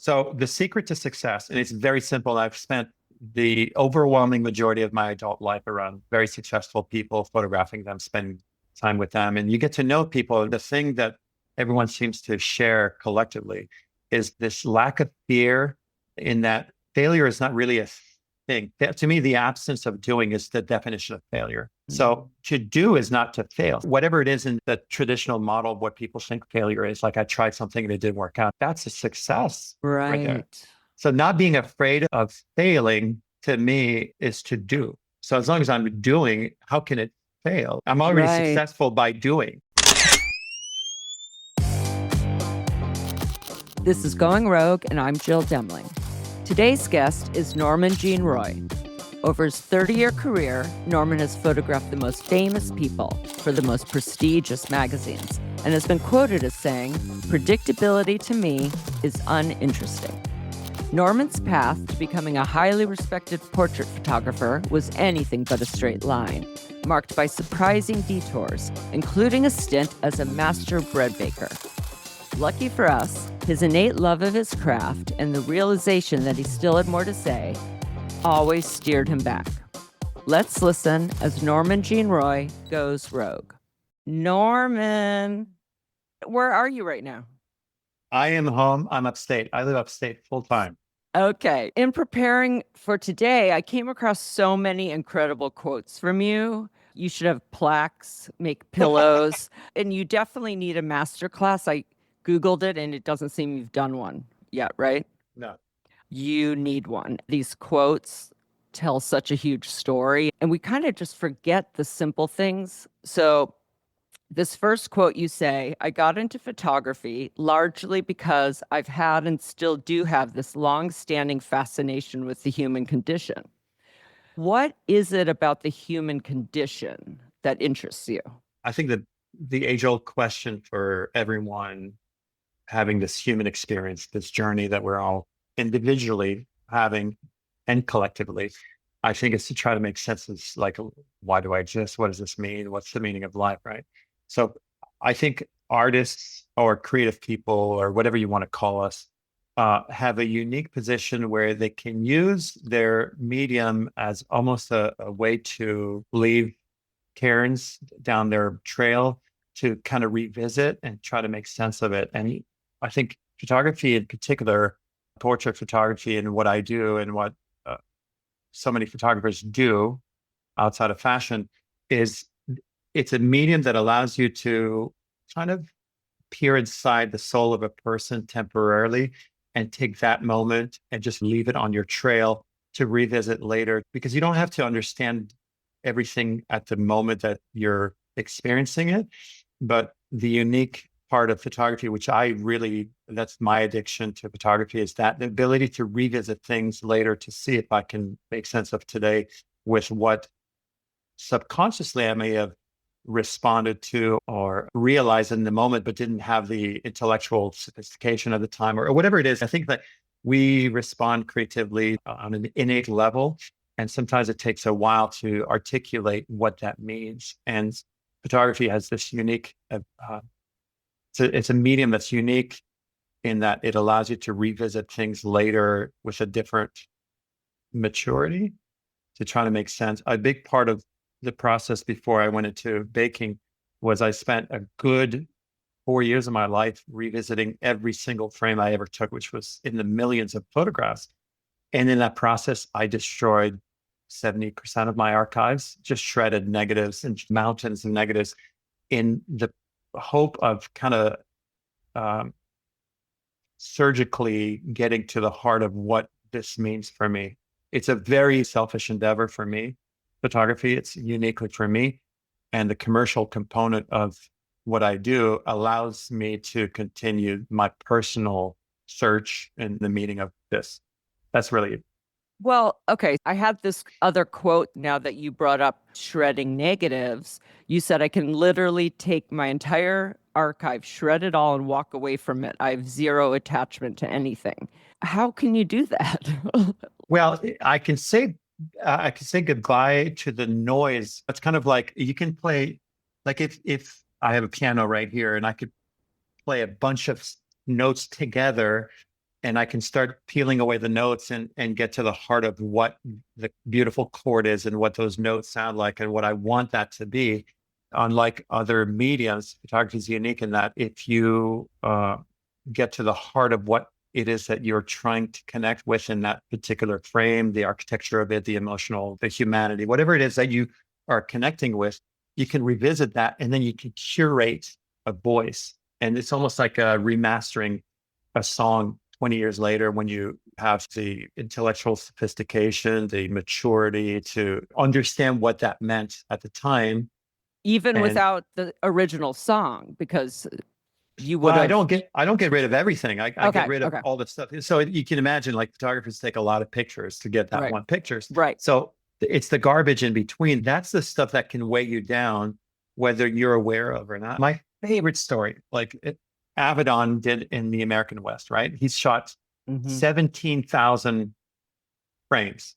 So the secret to success, and it's very simple. I've spent the overwhelming majority of my adult life around very successful people, photographing them, spending time with them, and you get to know people. The thing that everyone seems to share collectively is this lack of fear in that failure is not really a thing. To me, the absence of doing is the definition of failure. So to do is not to fail. Whatever it is in the traditional model of what people think failure is, like I tried something and it didn't work out, that's a success right there. Right. So not being afraid of failing to me is to do. So as long as I'm doing, how can it fail? I'm already Right. successful by doing. This is Going Rogue, and I'm Jill Demling. Today's guest is Norman Jean Roy. Over his 30-year career, Norman has photographed the most famous people for the most prestigious magazines and has been quoted as saying, "Predictability to me is uninteresting." Norman's path to becoming a highly respected portrait photographer was anything but a straight line, marked by surprising detours, including a stint as a master bread baker. Lucky for us, his innate love of his craft and the realization that he still had more to say always steered him back. Let's listen as Norman Jean Roy goes rogue. Norman, where are you right now? I am home. I'm upstate. I live upstate full time. Okay. In preparing for today, I came across so many incredible quotes from you. You should have plaques, make pillows, and you definitely need a master class. I Googled it and it doesn't seem you've done one yet, right? No. You need one. These quotes tell such a huge story, and we kind of just forget the simple things. So, this first quote you say, "I got into photography largely because I've had and still do have this long-standing fascination with the human condition." What is it about the human condition that interests you? I think that the age-old question for everyone having this human experience, this journey that we're all individually having and collectively, I think is to try to make sense of like, why do I exist? What does this mean? What's the meaning of life, right? So I think artists or creative people or whatever you want to call us have a unique position where they can use their medium as almost a way to leave cairns down their trail to kind of revisit and try to make sense of it. And I think photography in particular, portrait photography and what I do and what so many photographers do outside of fashion is it's a medium that allows you to kind of peer inside the soul of a person temporarily and take that moment and just leave it on your trail to revisit later, because you don't have to understand everything at the moment that you're experiencing it. But the unique part of photography, which that's my addiction to photography, is that the ability to revisit things later to see if I can make sense of today with what subconsciously I may have responded to or realized in the moment, but didn't have the intellectual sophistication at the time or whatever it is. I think that we respond creatively on an innate level. And sometimes it takes a while to articulate what that means. And photography has this unique, it's a medium that's unique in that it allows you to revisit things later with a different maturity to try to make sense. A big part of the process before I went into baking was I spent a good 4 years of my life revisiting every single frame I ever took, which was in the millions of photographs. And in that process, I destroyed 70% of my archives, just shredded negatives and mountains of negatives in the hope of kind of surgically getting to the heart of what this means for me. It's a very selfish endeavor for me, photography. It's uniquely for me. And the commercial component of what I do allows me to continue my personal search and the meaning of this. That's really it. Well, okay. I had this other quote now that you brought up shredding negatives. You said, "I can literally take my entire archive, shred it all, and walk away from it. I have zero attachment to anything." How can you do that? Well, I can say goodbye to the noise. It's kind of like you can play, like if I have a piano right here and I could play a bunch of notes together and I can start peeling away the notes and get to the heart of what the beautiful chord is and what those notes sound like and what I want that to be. Unlike other mediums, photography is unique in that if you get to the heart of what it is that you're trying to connect with in that particular frame, the architecture of it, the emotional, the humanity, whatever it is that you are connecting with, you can revisit that and then you can curate a voice. And it's almost like remastering a song 20 years later when you have the intellectual sophistication, the maturity to understand what that meant at the time. Even And without the original song, because you would well, have. I don't get rid of everything. I get Okay. rid of Okay. all the stuff. So you can imagine like photographers take a lot of pictures to get that Right. one pictures. Right. So it's the garbage in between. That's the stuff that can weigh you down, whether you're aware of or not. My favorite story, Avedon did in the American West, right? He's shot Mm-hmm. 17,000 frames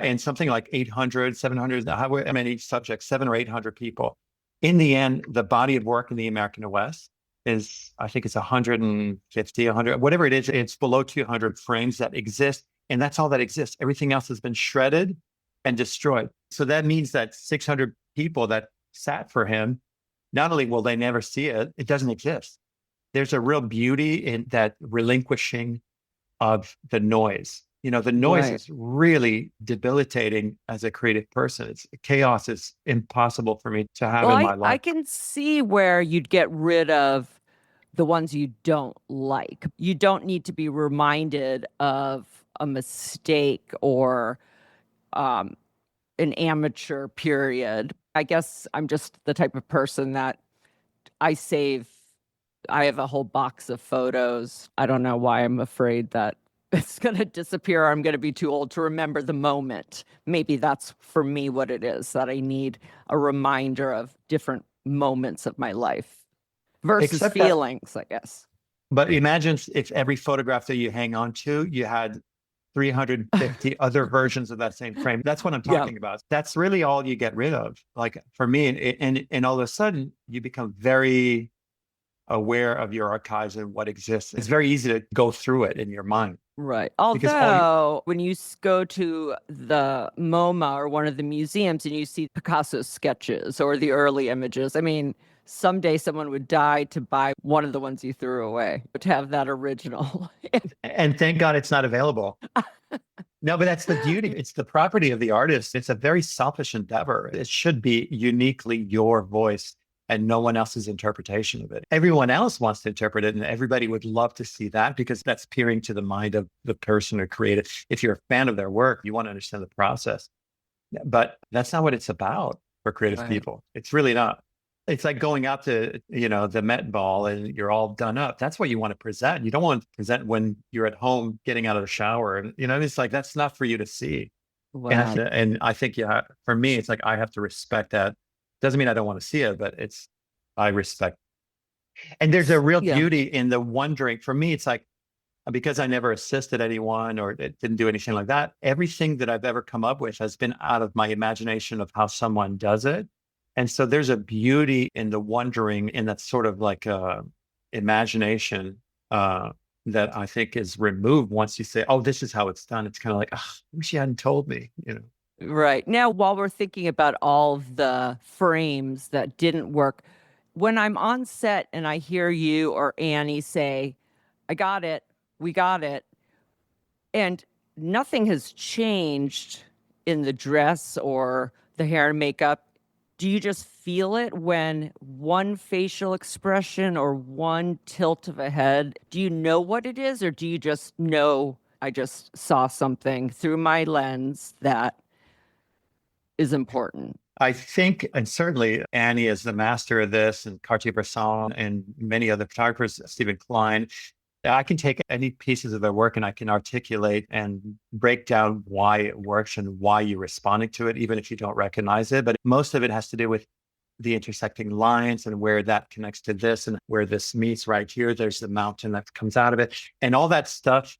and something like 800, 700, however many subjects, 700 or 800 people. In the end, the body of work in the American West is, I think it's 150, 100, whatever it is, it's below 200 frames that exist. And that's all that exists. Everything else has been shredded and destroyed. So that means that 600 people that sat for him, not only will they never see it, it doesn't exist. There's a real beauty in that relinquishing of the noise. You know, the noise Right. is really debilitating as a creative person. Chaos is impossible for me to have Well, in my I life. can see where you'd get rid of the ones you don't like. You don't need to be reminded of a mistake or um, an amateur period. I guess I'm just the type of person that I save. I have a whole box of photos. I don't know why I'm afraid that it's going to disappear. I'm going to be too old to remember the moment. Maybe that's for me what it is, that I need a reminder of different moments of my life versus Except that, feelings, I guess. but imagine if every photograph that you hang on to, you had 350 other versions of that same frame. That's what I'm Yeah. talking about. That's really all you get rid of. Like for me, and all of a sudden, you become very aware of your archives and what exists. It's very easy to go through it in your mind Right. because all you, Although, when you go to the MoMA or one of the museums and you see Picasso's sketches or the early images, I mean, someday someone would die to buy one of the ones you threw away, to have that original. and thank God it's not available. No, but that's the beauty. It's the property of the artist. It's a very selfish endeavor. It should be uniquely your voice and no one else's interpretation of it. Everyone else wants to interpret it, and everybody would love to see that because that's peering to the mind of the person who created. If you're a fan of their work, you want to understand the process. But that's not what it's about for creative Right. people. It's really not. It's like going out to, the Met Ball and you're all done up. That's what you want to present. You don't want to present when you're at home getting out of the shower. And, it's like, that's not for you to see. Wow. And I think, for me, it's like, I have to respect that. Doesn't mean I don't want to see it, but I respect. And there's a real Yeah. beauty in the wondering. For me, it's like, because I never assisted anyone or didn't do anything like that, everything that I've ever come up with has been out of my imagination of how someone does it. And so there's a beauty in the wondering in that sort of like imagination that I think is removed once you say, oh, this is how it's done. It's kind of like, oh, I wish you hadn't told me. Right. Now, while we're thinking about all the frames that didn't work, when I'm on set and I hear you or Annie say, I got it, we got it, and nothing has changed in the dress or the hair and makeup, do you just feel it when one facial expression or one tilt of a head, do you know what it is, or do you just know I just saw something through my lens that is important? I think, and certainly Annie is the master of this, and Cartier-Bresson and many other photographers, Stephen Klein. I can take any pieces of their work and I can articulate and break down why it works and why you're responding to it, even if you don't recognize it. But most of it has to do with the intersecting lines and where that connects to this and where this meets right here. There's the mountain that comes out of it. And all that stuff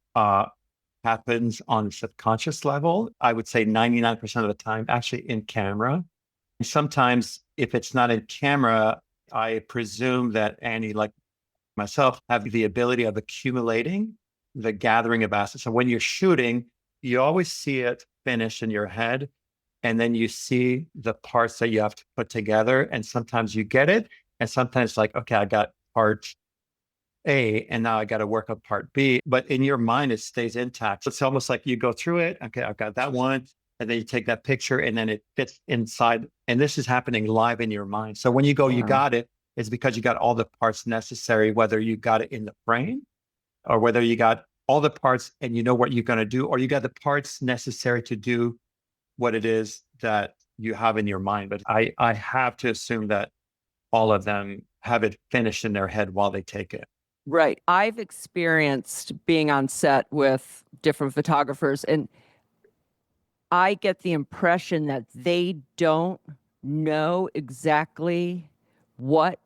happens on subconscious level. I would say 99% of the time, actually in camera. Sometimes if it's not in camera, I presume that Annie, like myself, have the ability of accumulating the gathering of assets. So when you're shooting, you always see it finished in your head. And then you see the parts that you have to put together. And sometimes you get it. And sometimes like, okay, I got part A and now I got to work on part B. But in your mind, it stays intact. So it's almost like you go through it. Okay, I've got that one. And then you take that picture and then it fits inside. And this is happening live in your mind. So when you go, you Wow. got it, it's because you got all the parts necessary, whether you got it in the frame or whether you got all the parts and you know what you're going to do, or you got the parts necessary to do what it is that you have in your mind. But I have to assume that all of them have it finished in their head while they take it. Right. I've experienced being on set with different photographers, and I get the impression that they don't know exactly what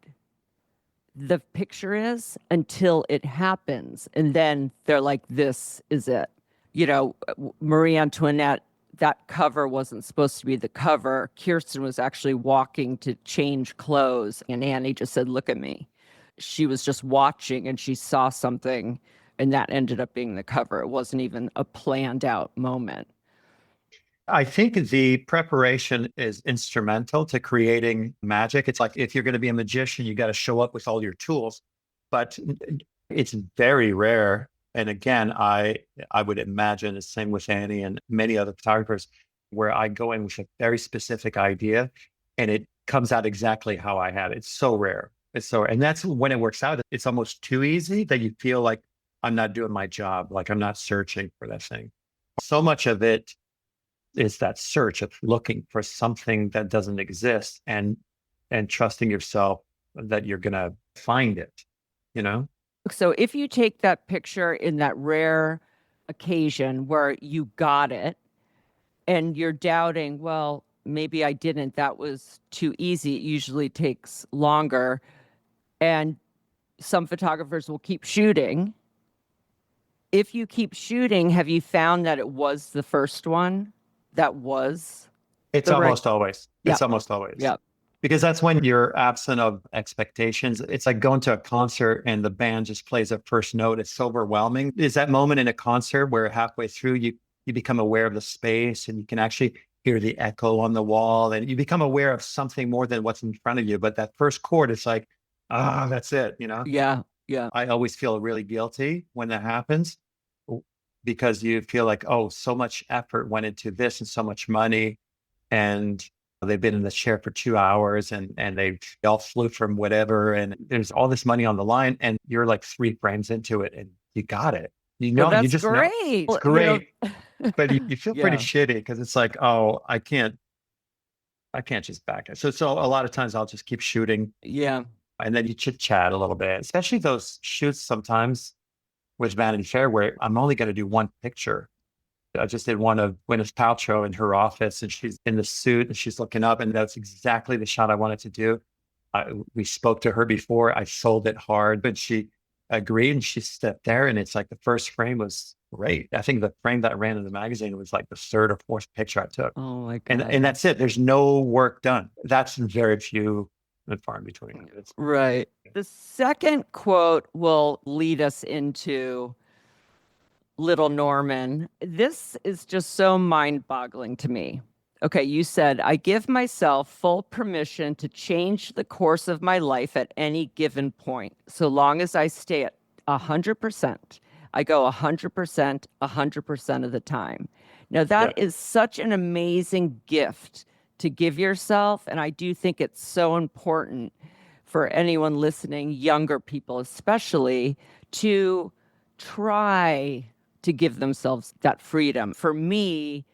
the picture is until it happens. And then they're like, this is it. You know, Marie Antoinette, that cover wasn't supposed to be the cover. Kirsten was actually walking to change clothes, and Annie just said, look at me. She was just watching and she saw something, and that ended up being the cover. It wasn't even a planned out moment. I think the preparation is instrumental to creating magic. It's like if you're going to be a magician, you got to show up with all your tools, but it's very rare. And again, I would imagine the same with Annie and many other photographers, where I go in with a very specific idea and it comes out exactly how I had it. It's so rare. And that's when it works out. It's almost too easy that you feel like I'm not doing my job, like I'm not searching for that thing. So much of it is that search of looking for something that doesn't exist and trusting yourself that you're gonna find it, you know? So if you take that picture in that rare occasion where you got it and you're doubting, well, maybe I didn't, that was too easy. It usually takes longer. And some photographers will keep shooting. If you keep shooting, have you found that it was the first one that was It's the right? almost always. Yeah. It's almost always. Yeah. Because that's when you're absent of expectations. It's like going to a concert and the band just plays a first note. It's overwhelming. Is that moment in a concert where halfway through you become aware of the space and you can actually hear the echo on the wall and you become aware of something more than what's in front of you. But that first chord, it's like, that's it, you know? Yeah. Yeah. I always feel really guilty when that happens because you feel like, oh, so much effort went into this and so much money. And they've been in the chair for 2 hours and they all flew from whatever. And there's all this money on the line. And you're like 3 frames into it and you got it. You Well, know, you that's just know great. it's great. But you feel pretty Yeah. shitty because it's like, oh, I can't just back it. So a lot of times I'll just keep shooting Yeah. and then you chit chat a little bit, especially those shoots sometimes with Vanity Fair where I'm only going to do one picture. I just did one of Gwyneth Paltrow in her office and she's in the suit and she's looking up and that's exactly the shot I wanted to do. We spoke to her before. I sold it hard, but she agreed and she stepped there and it's like the first frame was great. I think the frame that ran in the magazine was like the third or fourth picture I took. Oh my And God. that's it. There's no work done. That's very few and far in between. Right. The second quote will lead us into Little Norman. This is just so mind-boggling to me. Okay, you said, I give myself full permission to change the course of my life at any given point, so long as I stay at 100%. I go 100%, 100% of the time. Now, that is such an amazing gift to give yourself, and I do think it's so important for anyone listening, younger people especially, to try to give themselves that freedom. For me,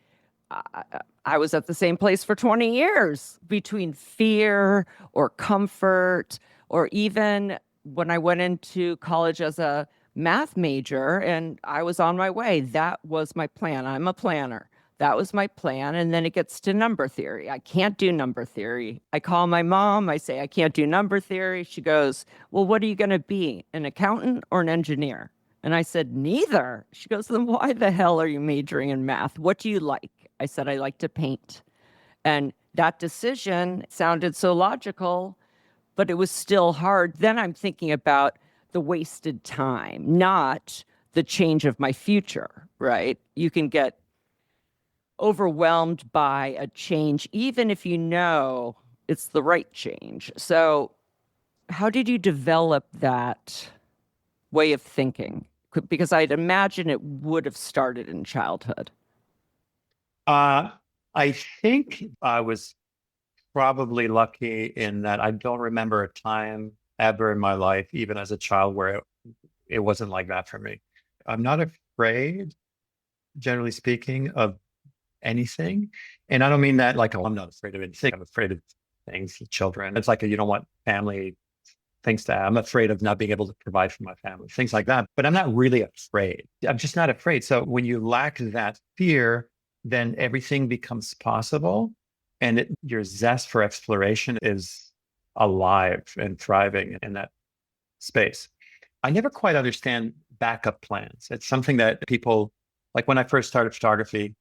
I was at the same place for 20 years between fear or comfort, or even when I went into college as a math major and I was on my way. That was my plan. I'm a planner. That was my plan. And then it gets to number theory. I can't do number theory. I call my mom. I say, I can't do number theory. She goes, well, what are you going to be, an accountant or an engineer? And I said, neither. She goes, then why the hell are you majoring in math? What do you like? I said, I like to paint. And that decision sounded so logical, but it was still hard. Then I'm thinking about the wasted time, not the change of my future, right? You can get overwhelmed by a change, even if you know it's the right change. So, how did you develop that way of thinking? Because I'd imagine it would have started in childhood. Uh, I think I was probably lucky in that I don't remember a time ever in my life, even as a child, where it wasn't like that for me. I'm not afraid, generally speaking, of anything. And I don't mean that like, oh, I'm not afraid of anything. I'm afraid of things, children. It's like you don't want family things to have. I'm afraid of not being able to provide for my family, things like that. But I'm not really afraid. I'm just not afraid. So when you lack that fear, then everything becomes possible. And your zest for exploration is alive and thriving in that space. I never quite understand backup plans. It's something that people, like when I first started photography,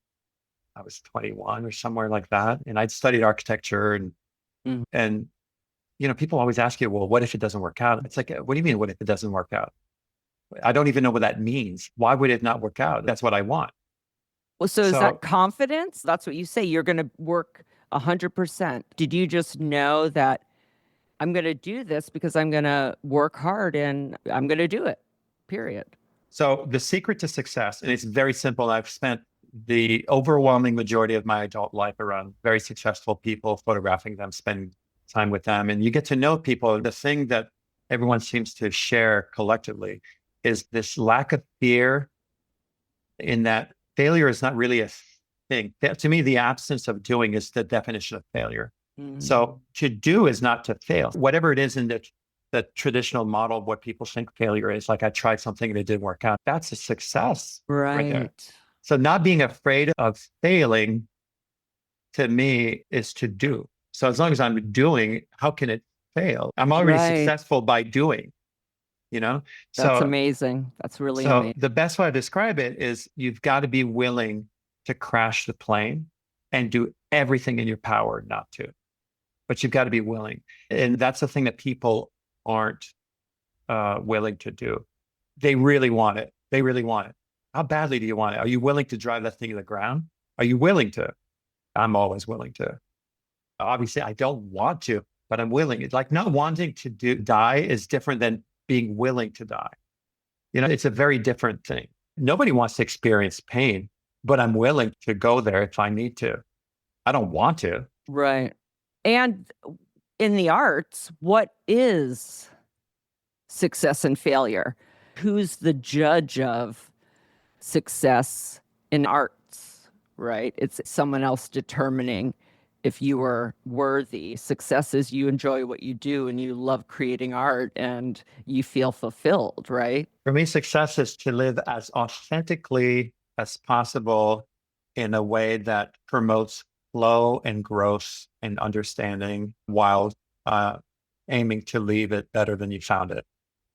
I was 21 or somewhere like that. And I'd studied architecture Mhm. and people always ask you, well, what if it doesn't work out? It's like, what do you mean, what if it doesn't work out? I don't even know what that means. Why would it not work out? That's what I want. Well, so is that So, confidence? That's what you say. You're going to work 100%. Did you just know that I'm going to do this because I'm going to work hard and I'm going to do it, period? so the secret to success, and it's very simple. I've spent the overwhelming majority of my adult life around very successful people, photographing them, spending time with them, and you get to know people. The thing that everyone seems to share collectively is this lack of fear in that failure is not really a thing. To me, the absence of doing is the definition of failure. Mm. So to do is not to fail. Whatever it is in the traditional model of what people think failure is, like I tried something and it didn't work out, that's a success right there. Right. So not being afraid of failing to me is to do. So as long as I'm doing, how can it fail? I'm already Right. successful by doing, you know? That's So amazing. That's really So amazing. the best way to describe it is you've got to be willing to crash the plane and do everything in your power not to, but you've got to be willing. And that's the thing that people aren't willing to do. They really want it. They really want it. How badly do you want it? Are you willing to drive that thing to the ground? Are you willing to? I'm always willing to. Obviously, I don't want to, but I'm willing. It's like not wanting to die is different than being willing to die. It's a very different thing. Nobody wants to experience pain, but I'm willing to go there if I need to. I don't want to. Right. And in the arts, what is success and failure? Who's the judge of success in arts, right? It's someone else determining if you are worthy. Success is you enjoy what you do and you love creating art and you feel fulfilled, right? For me, success is to live as authentically as possible in a way that promotes flow and growth and understanding while uh, aiming to leave it better than you found it.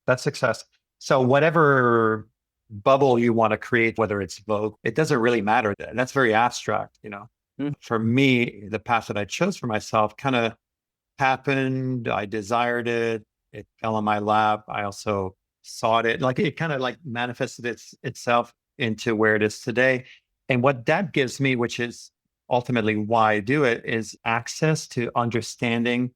That's success. So whatever bubble you want to create, whether it's Vogue, it doesn't really matter. That's very abstract. Mm. For me, the path that I chose for myself kind of happened. I desired it. It fell on my lap. I also sought it. Like it kind of like manifested itself into where it is today. And what that gives me, which is ultimately why I do it, is access to understanding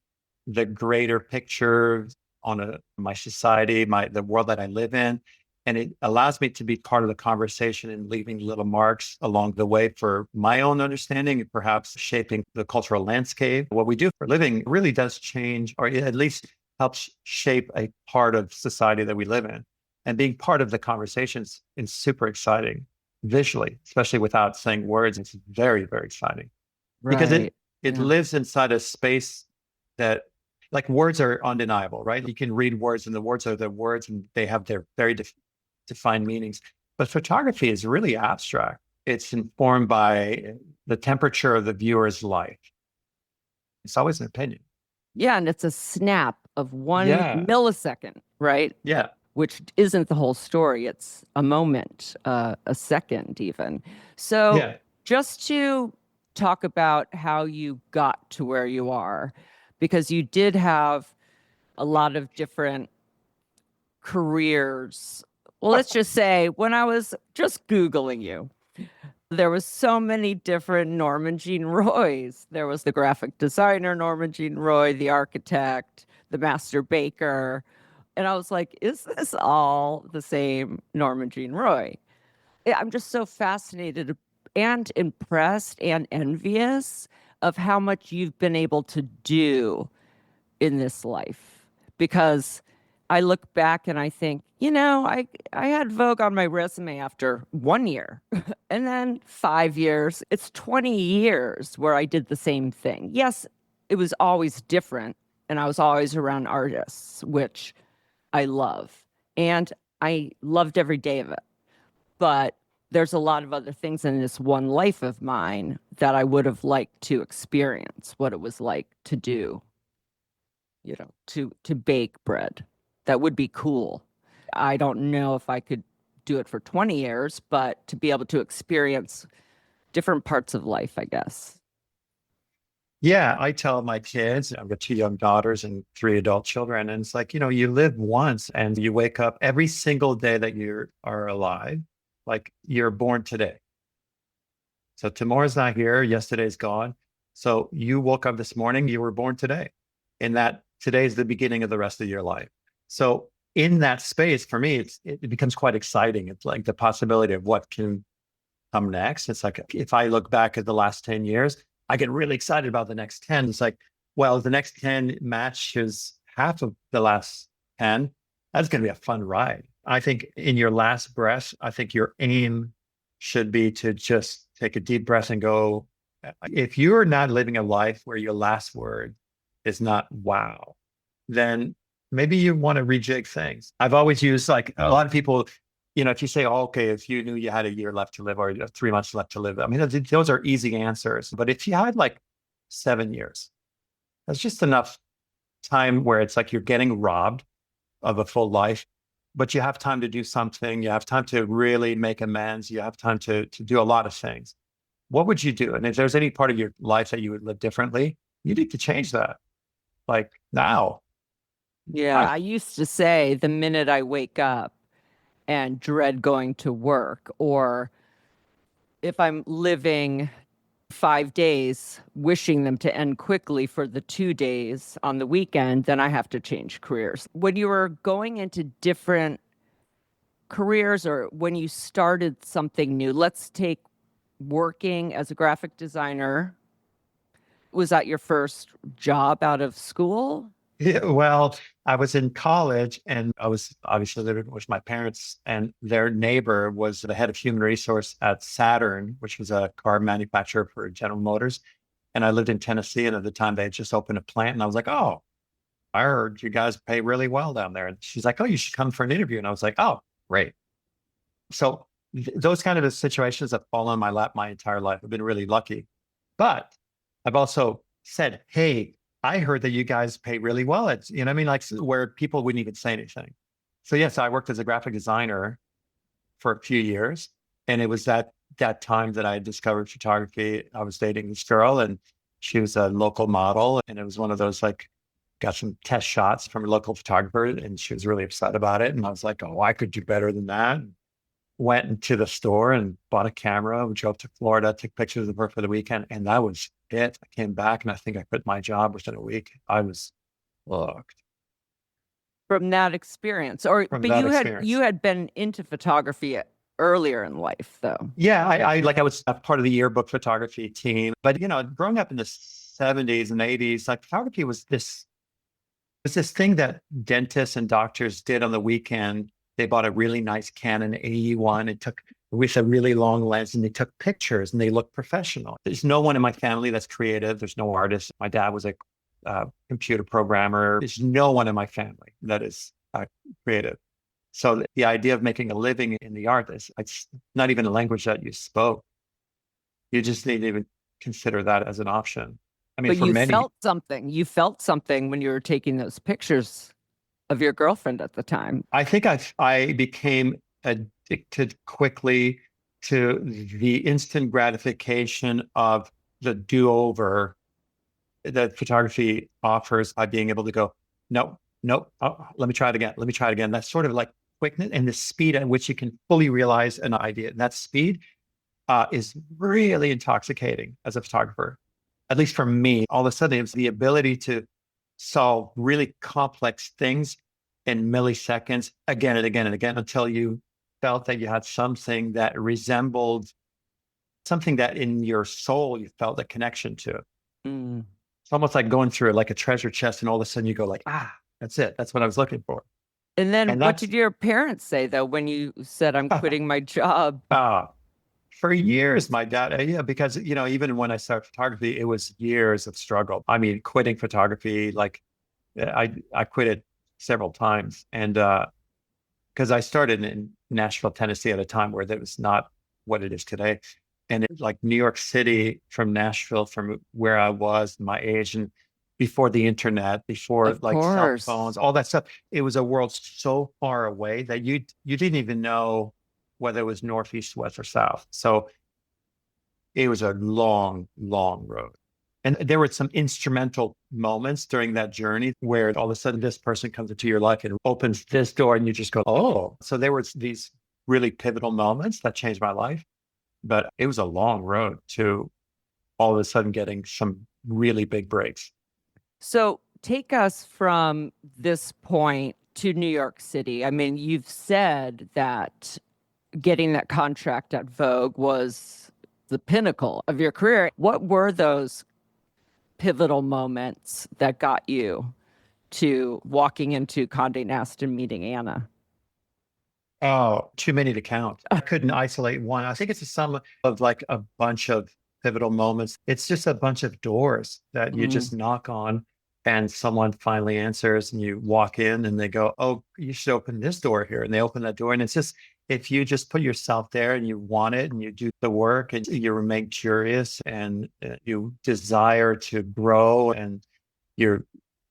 the greater picture on my society, the world that I live in. And it allows me to be part of the conversation and leaving little marks along the way for my own understanding and perhaps shaping the cultural landscape. What we do for a living really does change, or at least helps shape a part of society that we live in. And being part of the conversations is super exciting visually, especially without saying words. It's very, very exciting because it Right. it Yeah. lives inside a space that like words are undeniable, right? You can read words and the words are the words and they have their very defined meanings. But photography is really abstract. It's informed by the temperature of the viewer's life. It's always an opinion. Yeah. And it's a snap of one Yeah. millisecond, right? Yeah. Which isn't the whole story. It's a moment, a second, even. So, Yeah. just to talk about how you got to where you are, because you did have a lot of different careers Well, let's just say when I was just Googling you, there was so many different Norman Jean Roys. There was the graphic designer, Norman Jean Roy, the architect, the master baker. And I was like, is this all the same Norman Jean Roy? I'm just so fascinated and impressed and envious of how much you've been able to do in this life, because I look back and I think, I had Vogue on my resume after 1 year and then 5 years. It's 20 years where I did the same thing. Yes, it was always different, and I was always around artists, which I love. And I loved every day of it. But there's a lot of other things in this one life of mine that I would have liked to experience what it was like to do, to bake bread. That would be cool. I don't know if I could do it for 20 years, but to be able to experience different parts of life, I guess. Yeah, I tell my kids, I've got two young daughters and three adult children, and it's like, you live once and you wake up every single day that you are alive, like you're born today. So tomorrow's not here, yesterday's gone. So you woke up this morning, you were born today. And that today is the beginning of the rest of your life. So in that space, for me, it becomes quite exciting. It's like the possibility of what can come next. It's like if I look back at the last 10 years, I get really excited about the next 10. It's like, well, the next 10 matches half of the last 10. That's going to be a fun ride. I think in your last breath, I think your aim should be to just take a deep breath and go, if you're not living a life where your last word is not wow, then maybe you want to rejig things. I've always used like a lot of people, if you say, oh, okay, if you knew you had a year left to live or 3 months left to live, I mean, those are easy answers. But if you had like 7 years, that's just enough time where it's like you're getting robbed of a full life, but you have time to do something. You have time to really make amends. You have time to do a lot of things. What would you do? And if there's any part of your life that you would live differently, you need to change that. Like now. Yeah, I used to say the minute I wake up and dread going to work, or if I'm living 5 days, wishing them to end quickly for the 2 days on the weekend, then I have to change careers. When you were going into different careers or when you started something new, let's take working as a graphic designer. Was that your first job out of school? Yeah, well, I was in college and I was obviously living with my parents, and their neighbor was the head of human resource at Saturn, which was a car manufacturer for General Motors. And I lived in Tennessee, and at the time they had just opened a plant. And I was like, oh, I heard you guys pay really well down there. And she's like, oh, you should come for an interview. And I was like, oh, great. So those kind of situations have fallen on my lap my entire life. I've been really lucky. But I've also said, hey, I heard that you guys pay really well. It's, what I mean? Like where people wouldn't even say anything. So yes, I worked as a graphic designer for a few years. And it was that time that I discovered photography. I was dating this girl and she was a local model. And it was one of those like, got some test shots from a local photographer and she was really upset about it. And I was like, oh, I could do better than that. Went into the store and bought a camera. We drove to Florida, took pictures of her for the weekend, and that was it. I came back and I think I quit my job within a week. I was hooked From that experience. from But that you experience. had been into photography earlier in life, though. Yeah, I was a part of the yearbook photography team, but growing up in the 70s and 80s, like photography was this thing that dentists and doctors did on the weekend. They bought a really nice Canon AE1 and took with a really long lens and they took pictures and they looked professional. There's no one in my family that's creative. There's no artist. My dad was a computer programmer. There's no one in my family that is creative. So the idea of making a living in the art is it's not even a language that you spoke. You just need to even consider that as an option. I mean, But for you many, felt something. You felt something when you were taking those pictures of your girlfriend at the time. I think I became addicted quickly to the instant gratification of the do-over that photography offers by being able to go, no, no, oh, let me try it again. Let me try it again. That's sort of like quickness and the speed at which you can fully realize an idea. And that speed is really intoxicating as a photographer. At least for me, all of a sudden, it was the ability to solve really complex things in milliseconds again and again and again until you felt that you had something that resembled something that in your soul you felt a connection to. Mm. It's almost like going through like a treasure chest, and all of a sudden you go like, ah, that's it. That's what I was looking for. And then And what that's did your parents say though when you said I'm quitting my job? uh, for years, my dad, yeah, because even when I started photography, it was years of struggle. I mean, quitting photography, like I quit it several times, and because I started in Nashville, Tennessee, at a time where that was not what it is today, and like New York City from Nashville, from where I was, my age, and before the internet, before Of like cell course. phones, all that stuff, it was a world so far away that you didn't even know whether it was northeast, west, or south. So it was a long, long road. And there were some instrumental moments during that journey where all of a sudden this person comes into your life and opens this door and you just go, oh. So there was these really pivotal moments that changed my life. But it was a long road to all of a sudden getting some really big breaks. So take us from this point to New York City. I mean, you've said that getting that contract at Vogue was the pinnacle of your career. What were those pivotal moments that got you to walking into Condé Nast and meeting Anna? Oh, too many to count. I couldn't isolate one. I think it's a sum of like a bunch of pivotal moments. It's just a bunch of doors that you Mm. just knock on and someone finally answers and you walk in and they go, oh, you should open this door here. And they open that door. And it's just, if you just put yourself there and you want it and you do the work and you remain curious and you desire to grow and you're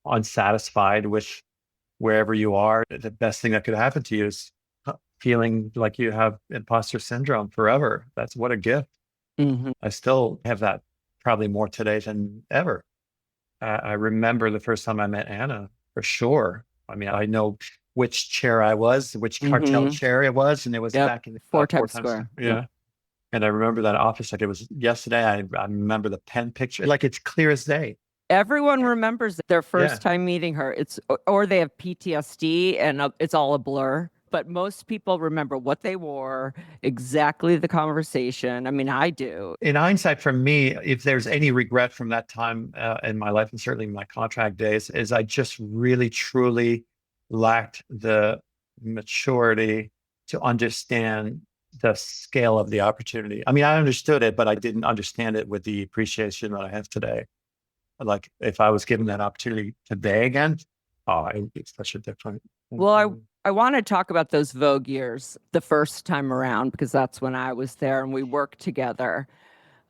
unsatisfied with wherever you are, the best thing that could happen to you is feeling like you have imposter syndrome forever. That's what a gift. Hmm. I still have that probably more today than ever. I remember the first time I met Anna for sure. I mean, I know which chair I was, which cartel Hmm. chair it was, and it was Yep. back in Four four Times times. Square. Yep. Yeah. And I remember that office like it was yesterday. I remember the pen picture, like it's clear as day. Everyone remembers their Yeah. first time meeting her. It's or they have PTSD and it's all a blur. But most people remember what they wore, exactly the conversation. I mean, I do. In hindsight, for me, if there's any regret from that time in my life, and certainly my contract days, is I just really, truly lacked the maturity to understand the scale of the opportunity. I mean, I understood it, but I didn't understand it with the appreciation that I have today. Like if I was given that opportunity today again, oh, it's such a different. Well, I want to talk about those Vogue years the first time around because that's when I was there and we worked together.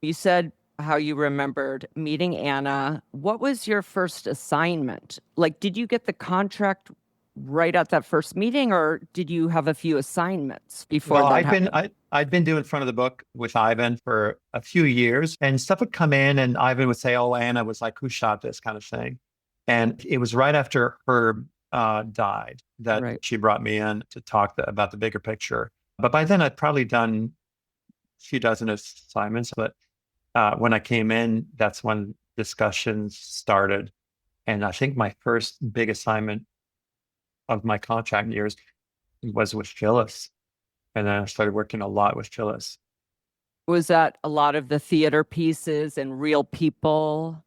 You said how you remembered meeting Anna. What was your first assignment? Like, did you get the contract right at that first meeting, or did you have a few assignments before Well, that happened? I'd been doing front of the book with Ivan for a few years, and stuff would come in, and Ivan would say, "Oh, Anna was like, who shot this?" kind of thing. And it was right after Herb died that Right. she brought me in to talk about the bigger picture. But by then, I'd probably done a few dozen assignments. But when I came in, that's when discussions started. And I think my first big assignment of my contract years was with Phyllis. And then I started working a lot with Phyllis. Was that a lot of the theater pieces and real people?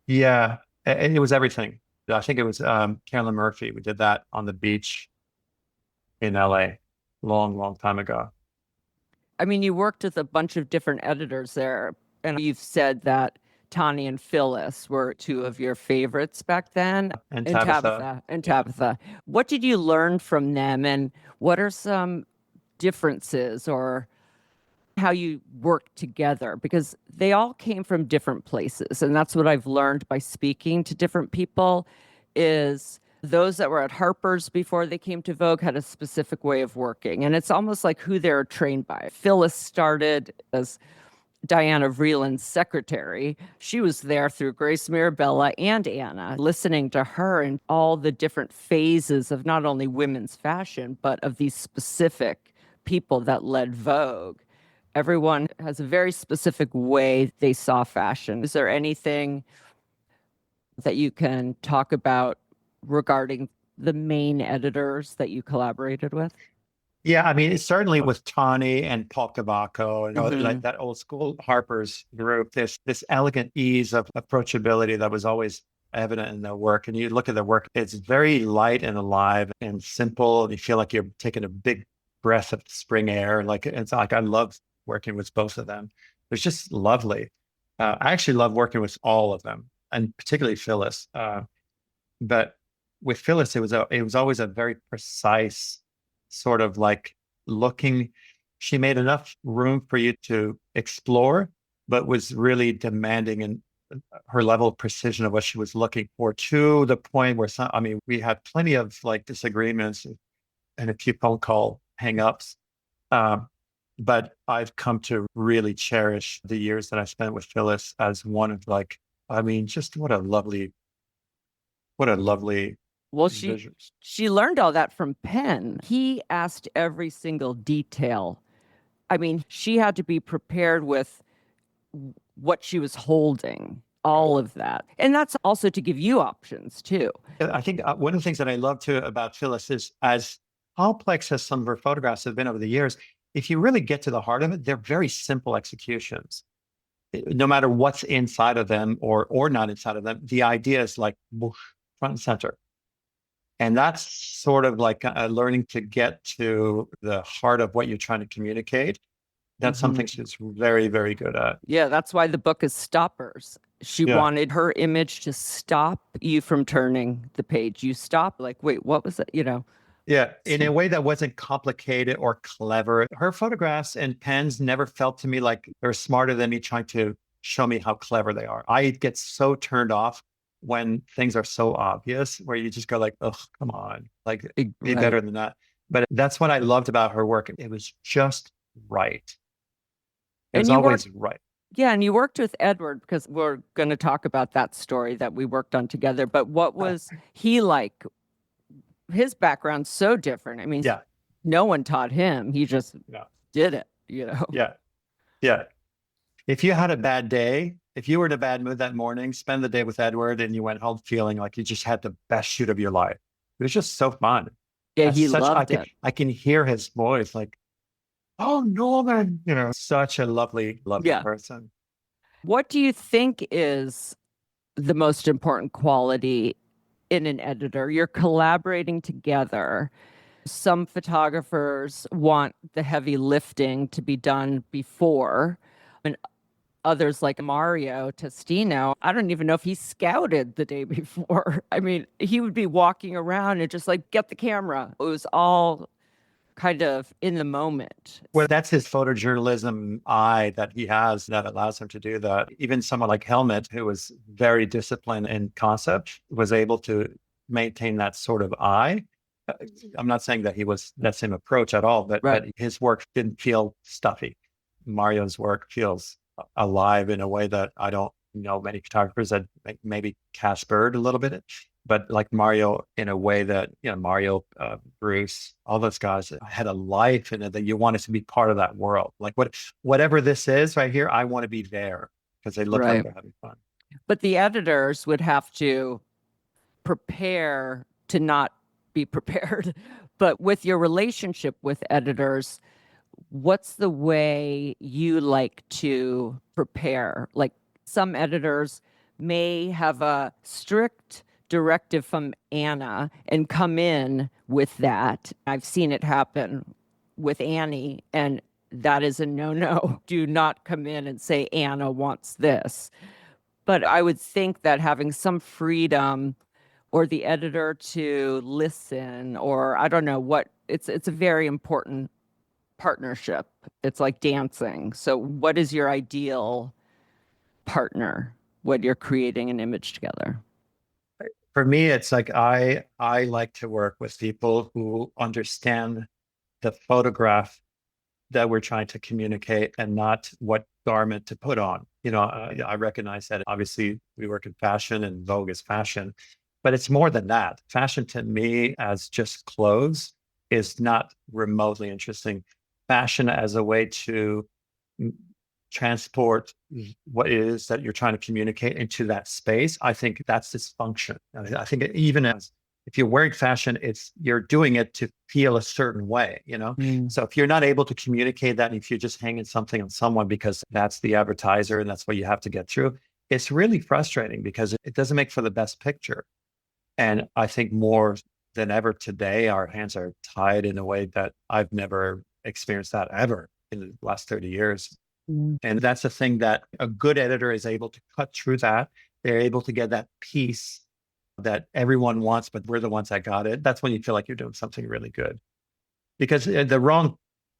Yeah, and it was everything. I think it was Carolyn Murphy. We did that on the beach in LA long, long time ago. I mean, you worked with a bunch of different editors there, and you've said that Tani and Phyllis were two of your favorites back then, And and Tabitha. Tabitha, and Yeah. Tabitha. What did you learn from them, and what are some differences or how you work together? Because they all came from different places, and that's what I've learned by speaking to different people is those that were at Harper's before they came to Vogue had a specific way of working, and it's almost like who they're trained by. Phyllis started as Diana Vreeland's secretary. She was there through Grace Mirabella and Anna, listening to her and all the different phases of not only women's fashion, but of these specific people that led Vogue. Everyone has a very specific way they saw fashion. Is there anything that you can talk about regarding the main editors that you collaborated with? Yeah, I mean, it's certainly with Tawny and Paul Cavaco, like Mm-hmm. that old school Harper's group, this elegant ease of approachability that was always evident in their work. And you look at their work, it's very light and alive and simple. And you feel like you're taking a big breath of spring air. Like it's like I love working with both of them. It's just lovely. I actually love working with all of them, and particularly Phyllis. But with Phyllis, it was always a very precise sort of like looking. She made enough room for you to explore, but was really demanding in her level of precision of what she was looking for, to the point where I mean, we had plenty of like disagreements and a few phone call hangups. Um, but I've come to really cherish the years that I spent with Phyllis as one of like, I mean, just what a lovely Well, visions. she learned all that from Penn. He asked every single detail. I mean, she had to be prepared with what she was holding, Right. all of that. And that's also to give you options too. I think one of the things that I love too about Phyllis is, as complex as some of her photographs have been over the years, if you really get to the heart of it, they're very simple executions. No matter what's inside of them or not inside of them, the idea is like whoosh, front and center. And that's sort of like learning to get to the heart of what you're trying to communicate. That's Mm-hmm. something she's very, very good at. Yeah, that's why the book is Stoppers. She Yeah. wanted her image to stop you from turning the page. You stop, like, wait, what was it? Yeah, in So, a way that wasn't complicated or clever. Her photographs and pens never felt to me like they're smarter than me trying to show me how clever they are. I get so turned off when things are so obvious, where you just go like, "Oh, come on, like be right. better than that." But that's what I loved about her work. It was just right. It was And you worked, always right. yeah, and you worked with Edward because we're going to talk about that story that we worked on together. But what Uh, was he like? His background's so different. I mean, yeah, no one taught him. He just yeah, did it. yeah, yeah. If you had a bad day, if you were in a bad mood that morning, spend the day with Edward and you went home feeling like you just had the best shoot of your life. It was just so fun. Yeah, That's he such loved it. I can hear his voice like, oh Norman, such a lovely, lovely Yeah. person. What do you think is the most important quality in an editor? You're collaborating together. Some photographers want the heavy lifting to be done before, and others like Mario Testino, I don't even know if he scouted the day before. I mean, he would be walking around and just like, get the camera. It was all kind of in the moment. Well, that's his photojournalism eye that he has that allows him to do that. Even someone like Helmut, who was very disciplined in concept, was able to maintain that sort of eye. Uh, I'm not saying that he was that same approach at all, Right. but his work didn't feel stuffy. Mario's work feels alive in a way that I don't know many photographers that maybe Casper a little bit, but like Mario in a way that, Mario, Bruce, all those guys had a life in it that you wanted to be part of that world. Like whatever this is right here, I want to be there because they look like Right. they're having fun. But the editors would have to prepare to not be prepared. But with your relationship with editors, what's the way you like to prepare? Like some editors may have a strict directive from Anna and come in with that. I've seen it happen with Annie, and that is a no. Do not come in and say Anna wants this. But I would think that having some freedom or the editor to listen, or I don't know what, it's a very important partnership. It's like dancing. So what is your ideal partner when you're creating an image together? For me, it's like I like to work with people who understand the photograph that we're trying to communicate and not what garment to put on. I recognize that obviously we work in fashion and Vogue is fashion, but it's more than that. Fashion to me as just clothes is not remotely interesting. Fashion as a way to transport what it is that you're trying to communicate into that space. I think that's its function. I think even as if you're wearing fashion, you're doing it to feel a certain way, So if you're not able to communicate that, and if you're just hanging something on someone because that's the advertiser and that's what you have to get through, it's really frustrating because it doesn't make for the best picture. And I think more than ever today, our hands are tied in a way that I've never experienced that ever in the last 30 years. And that's the thing that a good editor is able to cut through that. They're able to get that piece that everyone wants, but we're the ones that got it. That's when you feel like you're doing something really good. Because the wrong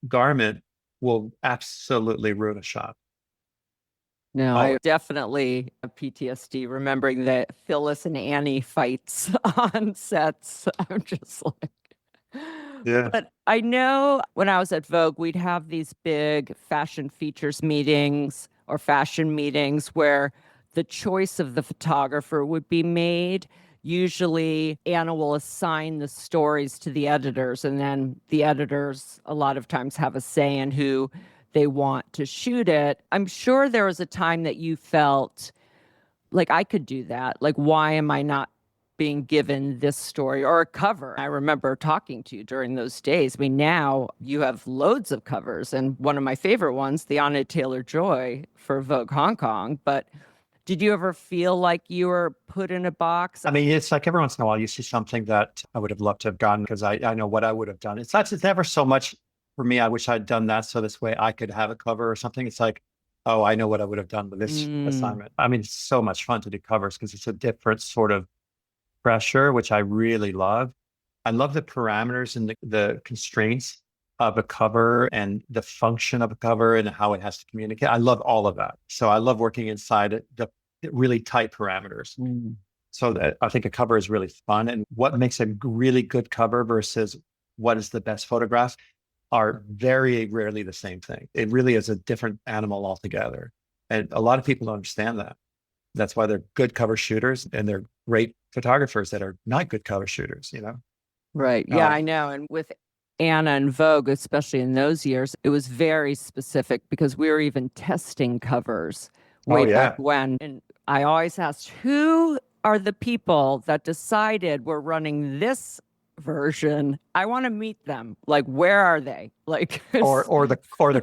garment will absolutely ruin a shot. No, I definitely have PTSD remembering the Phyllis and Annie fights on sets. I'm just like, yeah. But I know when I was at Vogue, we'd have these big fashion features meetings or fashion meetings where the choice of the photographer would be made. Usually, Anna will assign the stories to the editors, and then the editors a lot of times have a say in who they want to shoot it. I'm sure there was a time that you felt like I could do that. Like, why am I not being given this story or a cover? I remember talking to you during those days. I mean, now you have loads of covers, and one of my favorite ones, the Anya Taylor-Joy for Vogue Hong Kong. But did you ever feel like you were put in a box? I mean, it's like every once in a while you see something that I would have loved to have gotten because I know what I would have done. It's never so much for me. I wish I'd done that so this way I could have a cover or something. It's like, oh, I know what I would have done with this assignment. I mean, it's so much fun to do covers because it's a different sort of pressure, which I really love. I love the parameters and the constraints of a cover and the function of a cover and how it has to communicate. I love all of that. So I love working inside the really tight parameters. So that I think a cover is really fun. And what makes a really good cover versus what is the best photograph are very rarely the same thing. It really is a different animal altogether. And a lot of people don't understand that. That's why they're good cover shooters and they're great photographers that are not good cover shooters, Right. Yeah, I know. And with Anna and Vogue, especially in those years, it was very specific because we were even testing covers way back when. And I always asked, who are the people that decided we're running this version? I want to meet them. Like, where are they? Like, or the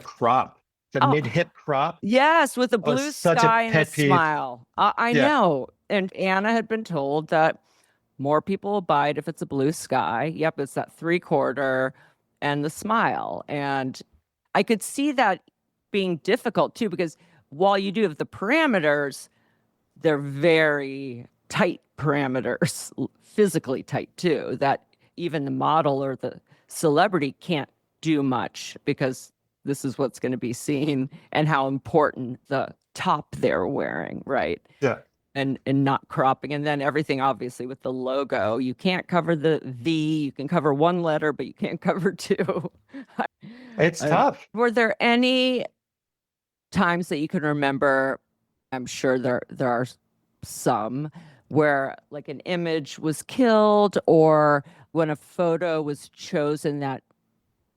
crop, the mid-hip crop. Yes, with a blue sky and a smile. I know. And Anna had been told that more people will buy it if it's a blue sky. Yep, it's that 3/4 and the smile. And I could see that being difficult too, because while you do have the parameters, they're very tight parameters, physically tight too, that even the model or the celebrity can't do much because this is what's going to be seen and how important the top they're wearing, right? Yeah. And not cropping. And then everything, obviously, with the logo. You can't cover the V. You can cover one letter, but you can't cover two. It's tough. Were there any times that you can remember? I'm sure there are some where like an image was killed or when a photo was chosen that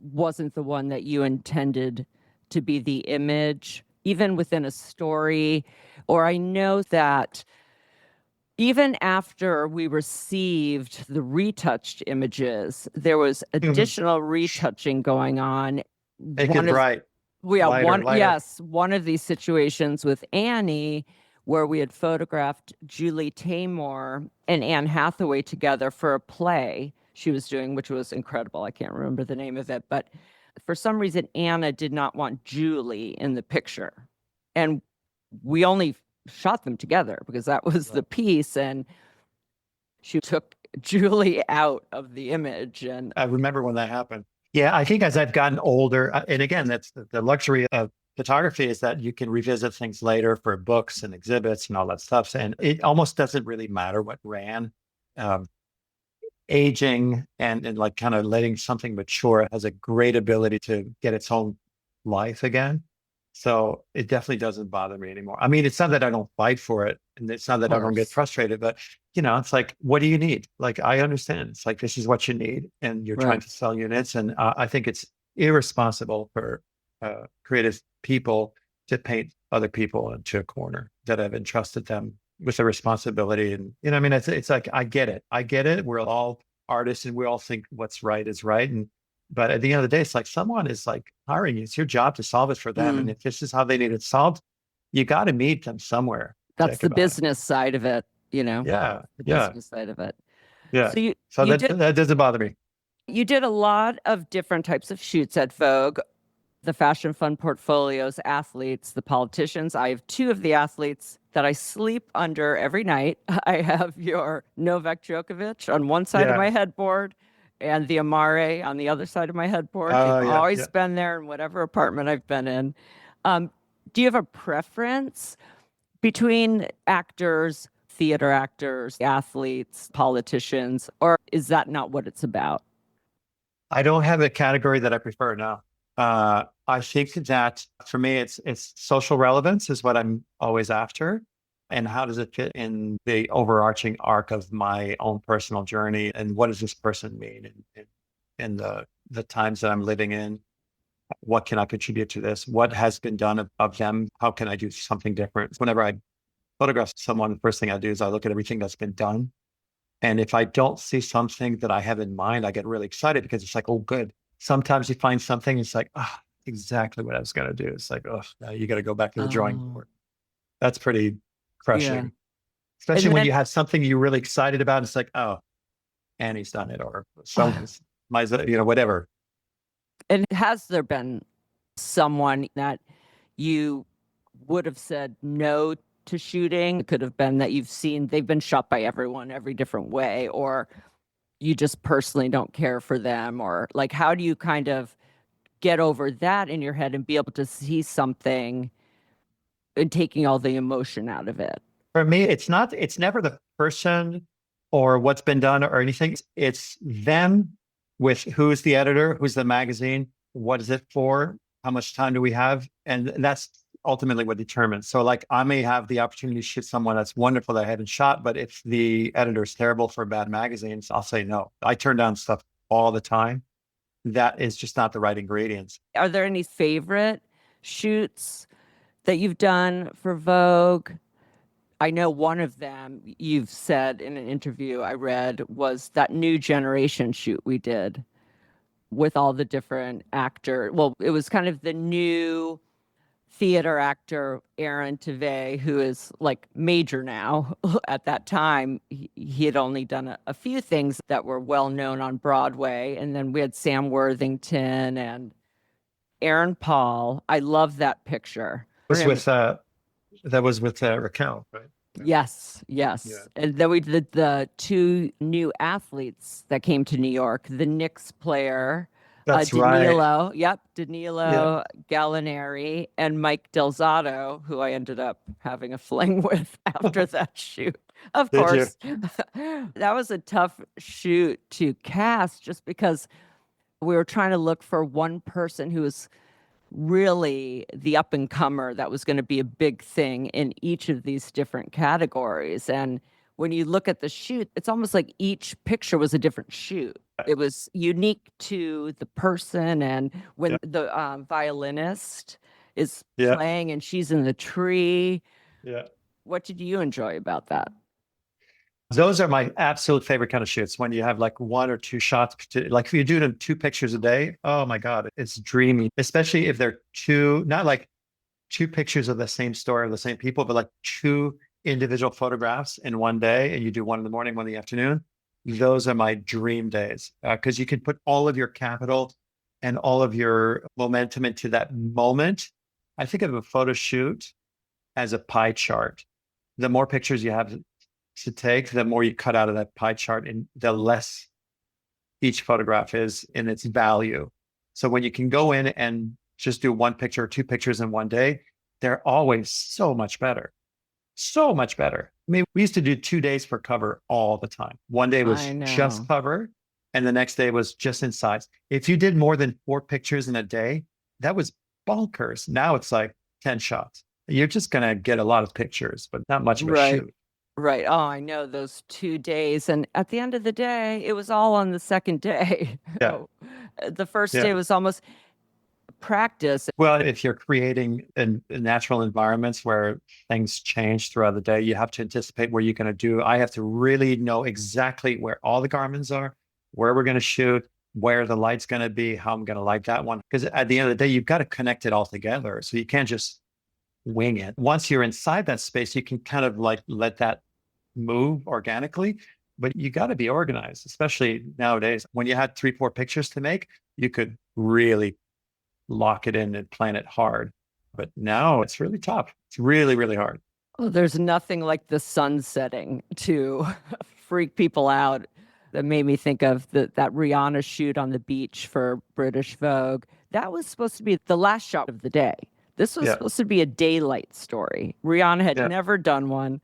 wasn't the one that you intended to be the image, even within a story. Or I know that even after we received the retouched images, there was additional retouching going on. Make it bright. Lighter. Yes, one of these situations with Annie, where we had photographed Julie Taymor and Anne Hathaway together for a play she was doing, which was incredible. I can't remember the name of it, but for some reason, Anna did not want Julie in the picture. And we only shot them together because that was the piece. And she took Julie out of the image. And I remember when that happened. Yeah, I think as I've gotten older, and again, that's the luxury of photography is that you can revisit things later for books and exhibits and all that stuff. And it almost doesn't really matter what ran. Aging and like kind of letting something mature has a great ability to get its own life again. So it definitely doesn't bother me anymore. I mean, it's not that I don't fight for it, and it's not Of that I don't get course. frustrated, but it's like, what do you need? Like, I understand. It's like, this is what you need, and you're trying Right. to sell units. And I think it's irresponsible for creative people to paint other people into a corner that have entrusted them with the responsibility. And, I mean, it's like, I get it. I get it. We're all artists and we all think what's right is right. But at the end of the day, it's like someone is like hiring you. It's your job to solve it for them. And Mm, if this is how they need it solved, you got to meet them somewhere. that's Think the about it. business side of it, Yeah. the Yeah. business side of it. Yeah. So you So you that did that doesn't bother me. you did a lot of different types of shoots at Vogue, the fashion fund portfolios, athletes, the politicians. I have two of the athletes that I sleep under every night. I have your Novak Djokovic on one side of Yeah. my headboard and the Amare on the other side of my headboard. They've Yeah. always Yeah. been there in whatever apartment I've been in. Um, do you have a preference between actors, theater actors, athletes, politicians, or is that not what it's about? I don't have a category that I prefer now. I think that for me, it's social relevance is what I'm always after. And how does it fit in the overarching arc of my own personal journey? And what does this person mean in the times that I'm living in? What can I contribute to this? What has been done of them? How can I do something different? Whenever I photograph someone, the first thing I do is I look at everything that's been done. And if I don't see something that I have in mind, I get really excited because it's like, oh, good. Sometimes you find something, it's like, ah, exactly what I was going to do. It's like, oh, now you got to go back to the drawing Oh, board. That's pretty yeah. crushing, especially And when then you have something you're really excited about. It's like, oh, Annie's done it, or someone's, my, whatever. and has there been someone that you would have said no to shooting? It could have been that you've seen they've been shot by everyone every different way, or you just personally don't care for them, or like how do you kind of get over that in your head and be able to see something and taking all the emotion out of it? For me, it's never the person or what's been done or anything. It's them with who's the editor, who's the magazine, what is it for, how much time do we have? And that's ultimately what determines. So like I may have the opportunity to shoot someone that's wonderful that I haven't shot, but if the editor is terrible for bad magazines, I'll say no. I turn down stuff all the time. That is just not the right ingredients. Are there any favorite shoots that you've done for Vogue? I know one of them you've said in an interview I read was that new generation shoot we did with all the different actors. Well, it was kind of the new theater actor Aaron Tveit, who is like major now. At that time, he had only done a few things that were well known on Broadway. And then we had Sam Worthington and Aaron Paul. I love that picture. It For was him, with Raquel, right? yes, Yeah. yes. And then we did the two new athletes that came to New York, the Knicks player, That's right. Danilo, yep, Yeah. Danilo Gallinari, and Mike Delzato, who I ended up having a fling with after that shoot. Of Did you? course, that was a tough shoot to cast just because we were trying to look for one person who was really the up and comer that was going to be a big thing in each of these different categories. And when you look at the shoot, it's almost like each picture was a different shoot. It was unique to the person. And when Yeah. the violinist is Yeah. playing and she's in the tree, Yeah. what did you enjoy about that? Those are my absolute favorite kind of shoots when you have like one or two shots like if you do them two pictures a day, oh my God, it's dreamy, especially if they're two, not like two pictures of the same story of the same people, but like two individual photographs in one day and you do one in the morning, one in the afternoon. Those are my dream days because you can put all of your capital and all of your momentum into that moment. I think of a photo shoot as a pie chart. The more pictures you have to take, the more you cut out of that pie chart and the less each photograph is in its value. So when you can go in and just do one picture or two pictures in one day, they're always so much better. So much better. I mean, we used to do 2 days for cover all the time. One day I was just know. cover, and the next day was just inside. If you did more than 4 pictures in a day, that was bonkers. Now it's like 10 shots. You're just going to get a lot of pictures, but not much of a Right. shoot. Right. Oh, I know those 2 days. And at the end of the day, it was all on the second day. Yeah. Oh, the first Yeah. day was almost practice. Well, if you're creating in natural environments where things change throughout the day, you have to anticipate what you're going to do. I have to really know exactly where all the garments are, where we're going to shoot, where the light's going to be, how I'm going to light that one. Because at the end of the day, you've got to connect it all together. So you can't just wing it. Once you're inside that space, you can kind of like let that move organically, but you got to be organized, especially nowadays. When you had 3, 4 pictures to make, you could really lock it in and plan it hard. But now it's really tough. It's really, really hard. Oh, there's nothing like the sun setting to freak people out. That made me think of that Rihanna shoot on the beach for British Vogue. That was supposed to be the last shot of the day. This was Yeah. supposed to be a daylight story. Rihanna had Yeah. never done one.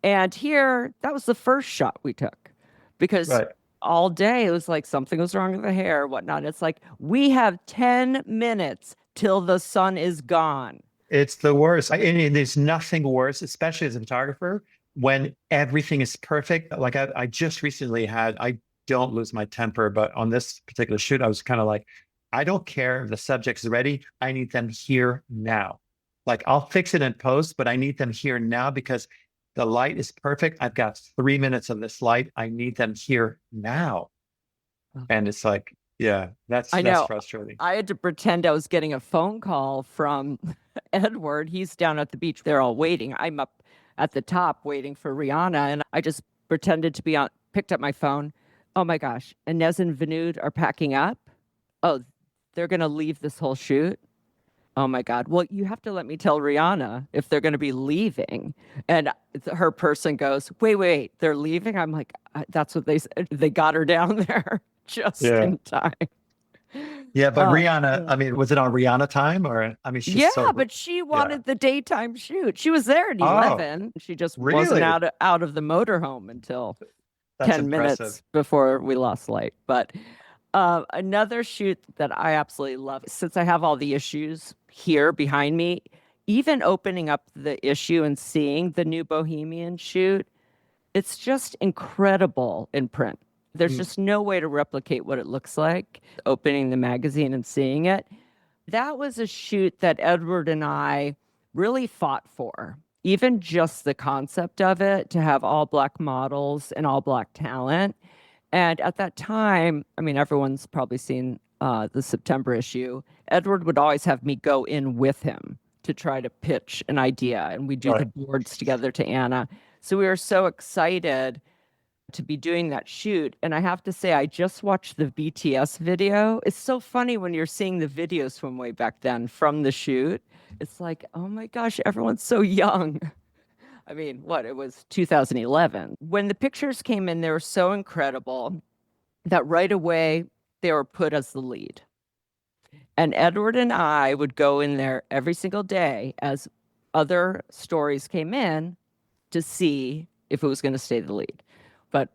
And here, that was the first shot we took because Right. all day it was like something was wrong with the hair, whatnot. It's like, we have 10 minutes till the sun is gone. It's the worst. And there's nothing worse, especially as a photographer, when everything is perfect. Like I just recently had, I don't lose my temper, but on this particular shoot, I was kind of like, I don't care if the subject is ready. I need them here now. Like I'll fix it in post, but I need them here now because the light is perfect. I've got 3 minutes of this light. I need them here now. And it's like, yeah, I that's know. frustrating. I had to pretend I was getting a phone call from Edward. He's down at the beach. They're all waiting. I'm up at the top waiting for Rihanna. And I just pretended to be on, picked up my phone. Oh my gosh. Inez and Vanud are packing up. Oh, they're going to leave this whole shoot. Oh my God. Well, you have to let me tell Rihanna if they're going to be leaving. And her person goes, wait, they're leaving? I'm like, that's what they said. They got her down there just Yeah. in time. Yeah, but Rihanna, Yeah. I mean, was it on Rihanna time or I mean she's Yeah, so but she yeah. wanted the daytime shoot. She was there at Oh, 11. She just wasn't really? out of the motorhome until That's 10 impressive. minutes before we lost light. But another shoot that I absolutely love, since I have all the issues here behind me, even opening up the issue and seeing the new Bohemian shoot, it's just incredible in print. There's Mm, just no way to replicate what it looks like opening the magazine and seeing it. That was a shoot that Edward and I really fought for. Even just the concept of it, to have all Black models and all Black talent. And at that time, I mean, everyone's probably seen the September issue. Edward would always have me go in with him to try to pitch an idea, and we do the right. boards together to Anna. So we were so excited to be doing that shoot. And I have to say, I just watched the BTS video. It's so funny when you're seeing the videos from way back then from the shoot. It's like, oh my gosh, everyone's so young. I mean, what? It was 2011. When the pictures came in, they were so incredible that right away they were put as the lead. And Edward and I would go in there every single day as other stories came in to see if it was going to stay the lead. But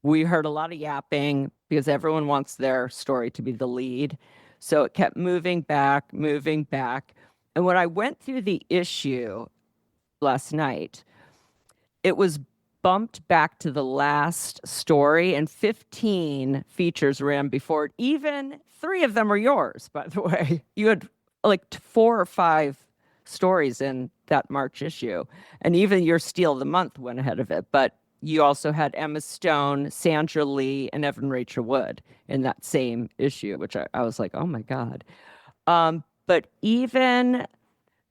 we heard a lot of yapping because everyone wants their story to be the lead. So it kept moving back, moving back. And when I went through the issue last night, it was bumped back to the last story, and 15 features ran before it. Even 3 of them are yours, by the way. You had like 4 or 5 stories in that March issue, and even your Steal of the Month went ahead of it. But you also had Emma Stone, Sandra Lee, and Evan Rachel Wood in that same issue, which I was like, oh my God. But even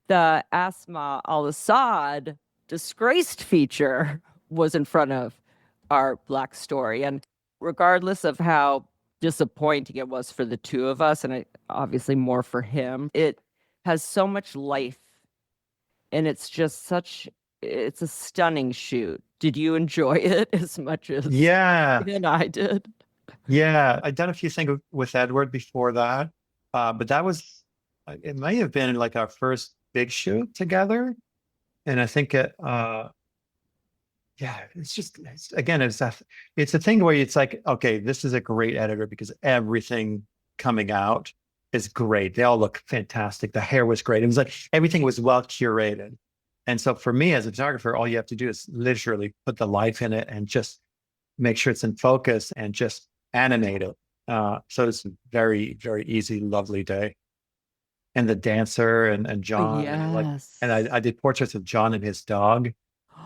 the Asma Al Assad disgraced feature was in front of our Black story. And regardless of how disappointing it was for the two of us, and obviously more for him, it has so much life. And it's just it's a stunning shoot. Did you enjoy it as much as Yeah. I did? Yeah. I'd done a few things with Edward before that. But that was it may have been like our first big shoot together. And I think yeah, again, it's a thing where it's like, okay, this is a great editor because everything coming out is great. They all look fantastic. The hair was great. It was like everything was well curated. And so for me as a photographer, all you have to do is literally put the life in it and just make sure it's in focus and just animate it. So it's a very, very easy, lovely day. And the dancer and John and like, and Yes. I did portraits of John and his dog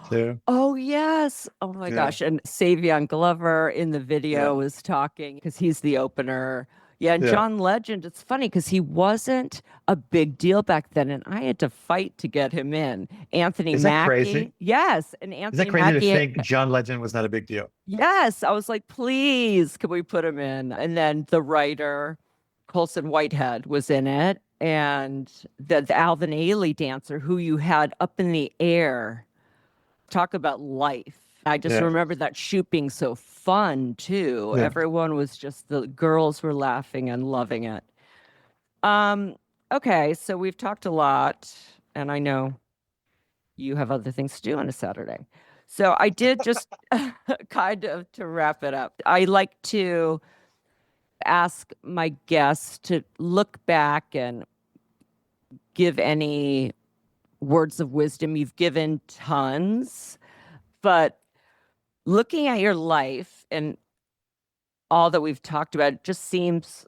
too. Oh, yes. Oh my Yeah. gosh. And Savion Glover in the Yeah. video was talking because he's the opener. Yeah. And Yeah. John Legend, it's funny because he wasn't a big deal back then. And I had to fight to get him in. Anthony Is that crazy? Mackie. Yes. And Is that Anthony crazy to Mackie. think John Legend was not a big deal? Yes. I was like, please, can we put him in? And then the writer, Colson Whitehead, was in it. And the Alvin Ailey dancer who you had up in the air. Talk about life. I just Yeah. remember that shoot being so fun too. Yeah. Everyone was just the girls were laughing and loving it. Um, okay, so we've talked a lot, and I know you have other things to do on a Saturday. So I did just kind of to wrap it up. I like to ask my guests to look back and give any words of wisdom. You've given tons, but looking at your life and all that we've talked about, it just seems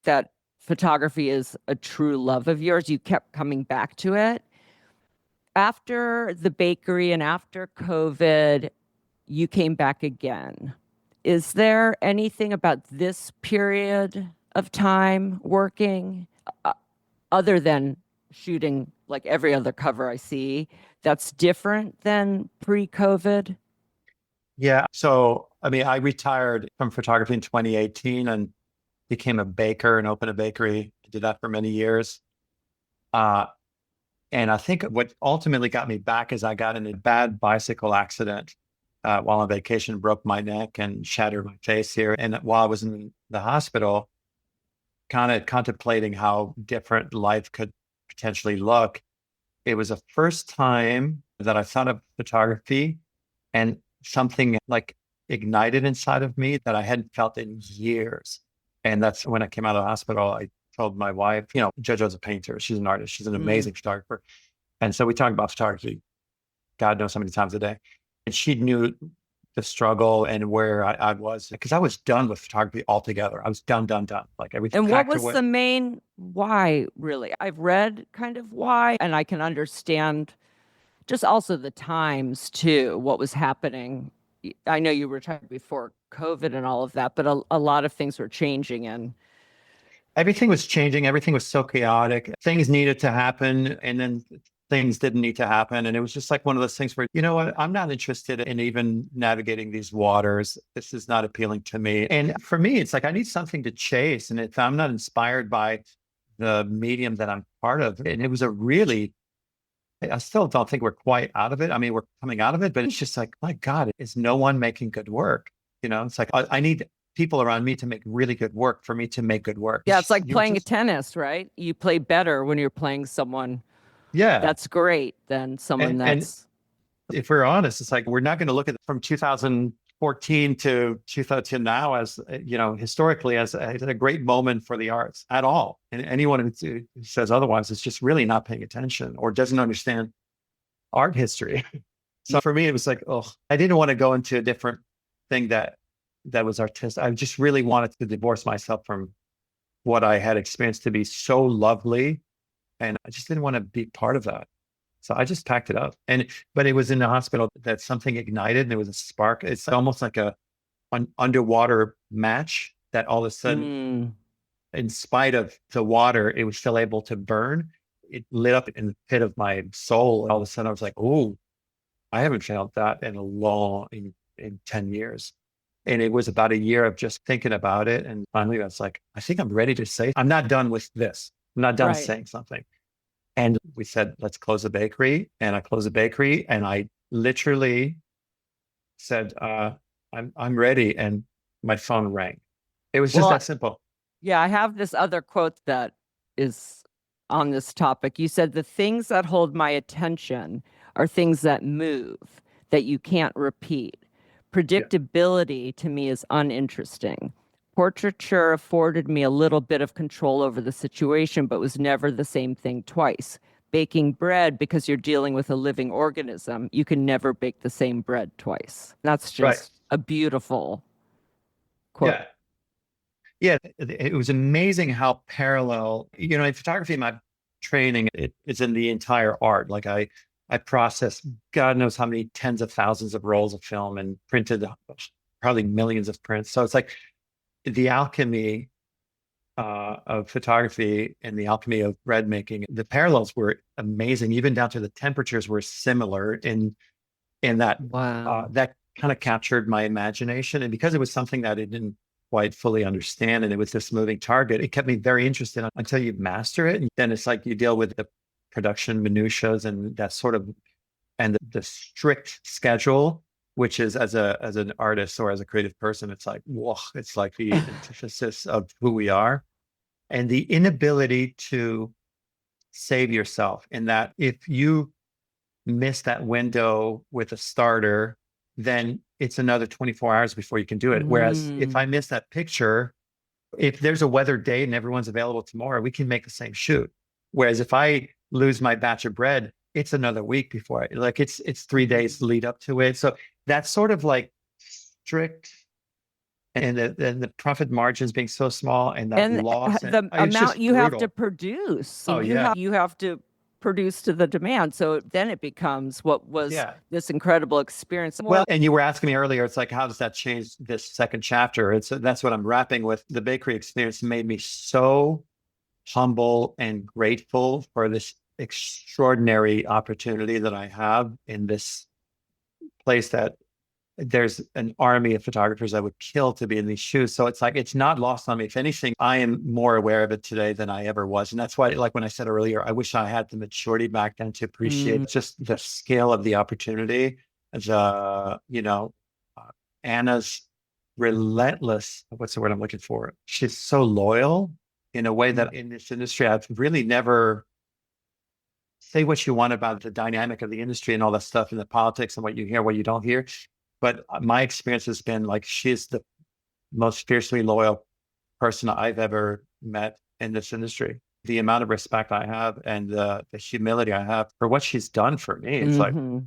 that photography is a true love of yours. You kept coming back to it. After the bakery and after COVID, you came back again. Is there anything about this period of time working uh, other than shooting like every other cover I see that's different than pre-COVID? Yeah. So, I mean, I retired from photography in 2018 and became a baker and opened a bakery. I did that for many years. Uh, and I think what ultimately got me back is I got in a bad bicycle accident while on vacation, broke my neck and shattered my face here. And while I was in the hospital, kind of contemplating how different life could potentially look, it was the first time that I thought of photography and something like ignited inside of me that I hadn't felt in years. And that's when I came out of the hospital. I told my wife, JoJo's a painter. She's an artist. She's an Mm. amazing photographer. And so we talk about photography, God knows how many times a day. And she knew the struggle and where I was because I was done with photography altogether. I was done, done, done. Like everything And what packed was away. the main why, really? I've read kind of why, and I can understand just also the times too, what was happening. I know you retired before COVID and all of that, but a lot of things were changing. And Everything was changing. Everything was so chaotic. Things needed to happen, and then things didn't need to happen. And it was just like one of those things where, you know what, I'm not interested in even navigating these waters. This is not appealing to me. And for me, it's like I need something to chase. And if I'm not inspired by the medium that I'm part of, and it was a really, I still don't think we're quite out of it. I mean, we're coming out of it, but it's just like, my God, is no one making good work? It's like I need people around me to make really good work for me to make good work. yeah, it's like You playing a just, tennis, right? You play better when you're playing someone yeah. that's great than someone And that's if we're honest, it's like we're not going to look at it from 2014 to 2000 now as, historically as a great moment for the arts at all. And anyone who says otherwise is just really not paying attention or doesn't understand art history. So for me, it was like, oh, I didn't want to go into a different thing that was artistic. I just really wanted to divorce myself from what I had experienced to be so lovely. And I just didn't want to be part of that. So I just packed it up. But it was in the hospital that something ignited and there was a spark. It's almost like an underwater match that all of a sudden, mm, in spite of the water, it was still able to burn. It lit up in the pit of my soul. And all of a sudden I was like, oh, I haven't felt that in 10 years. And it was about a year of just thinking about it. And finally I was like, I think I'm ready to say, I'm not done with this. I'm not done right. saying something. And we said, let's close the bakery. And I closed the bakery and I literally said, I'm ready. And my phone rang. It was just Well, that simple. yeah, I have this other quote that is on this topic. You said the things that hold my attention are things that move, that you can't repeat. Yeah. Predictability to me is uninteresting. Portraiture afforded me a little bit of control over the situation, but was never the same thing twice. Baking bread, because you're dealing with a living organism, you can never bake the same bread twice. That's Right. just a beautiful quote. Yeah. Yeah. It was amazing how parallel, in photography, my training, it's in the entire art. Like I processed God knows how many tens of thousands of rolls of film and printed probably millions of prints. So it's like the alchemy of photography and the alchemy of bread making. The parallels were amazing, even down to the temperatures were similar in that Wow. that kind of captured my imagination. And because it was something that I didn't quite fully understand, and it was this moving target, it kept me very interested until you master it. And then it's like you deal with the production minutiae and that sort of and the strict schedule, which is as an artist or as a creative person, it's like, whoa, it's like the antithesis of who we are. And the inability to save yourself in that if you miss that window with a starter, then it's another 24 hours before you can do it. Whereas if I Mm. miss that picture, if there's a weather day and everyone's available tomorrow, we can make the same shoot. Whereas if I lose my batch of bread, it's another week before like it's 3 days lead up to it. So that's sort of like strict and the profit margins being so small and that And loss and the it's amount just you have to brutal. produce, Oh yeah. you have to produce to the demand. So then it becomes what was Yeah. this incredible experience. Well, More, and you were asking me earlier, it's like, how does that change this second chapter? That's what I'm wrapping with. The bakery experience made me so humble and grateful for this extraordinary opportunity that I have in this place that there's an army of photographers I would kill to be in these shoes. So it's like, it's not lost on me. If anything, I am more aware of it today than I ever was. And that's why, like when I said earlier, I wish I had the maturity back then to mm, appreciate just the scale of the opportunity. Uh, Anna's relentless, what's the word I'm looking for? She's so loyal in a way that in this industry, I've really never say what you want about the dynamic of the industry and all that stuff and the politics and what you hear, what you don't hear. But my experience has been like she's the most fiercely loyal person I've ever met in this industry. The amount of respect I have and the humility I have for what she's done for me, it's like mhm.